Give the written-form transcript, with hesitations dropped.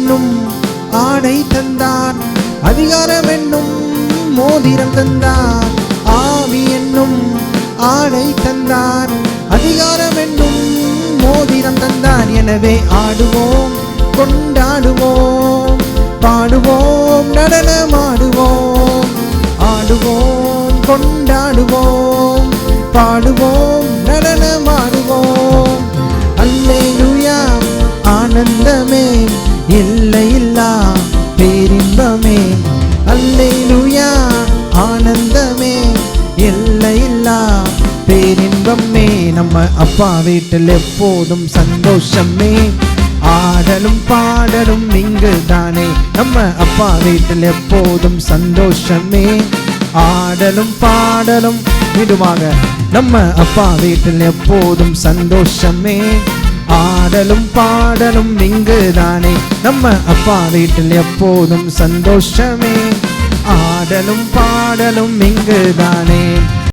என்னும் ஆடை தந்தார், அதிகாரம் என்னும் மோதிரம் தந்தார். ஆவி என்னும் ஆடை தந்தார், அதிகாரம் என்னும் மோதிரம் தந்தார். எனவே ஆடுவோம், கொண்டாடுவோம், பாடுவோம், நடனமாடுவோம். ஆடுவோம், கொண்டாடுவோம், பாடுவோம், நடனமாடுவோம். அல்லேலூயா, ஆனந்தமே, எல்லையில்லா பேரின்பமே. அல்லேலூயா, ஆனந்தமே, எல்லையில்லா பேரின்பமே. நம்ம அப்பா வீட்டில் எப்போதும் சந்தோஷமே, ஆடலும் பாடலும் இங்கு தானே. நம்ம அப்பா வீட்டில் எப்போதும் சந்தோஷமே, ஆடலும் பாடலும் விடுவாங்க. நம்ம அப்பா வீட்டில் எப்போதும் சந்தோஷமே, ஆடலும் பாடலும் இங்கு தானே. நம்ம அப்பா வீட்டில் எப்போதும் சந்தோஷமே, ஆடலும் பாடலும் இங்கு தானே.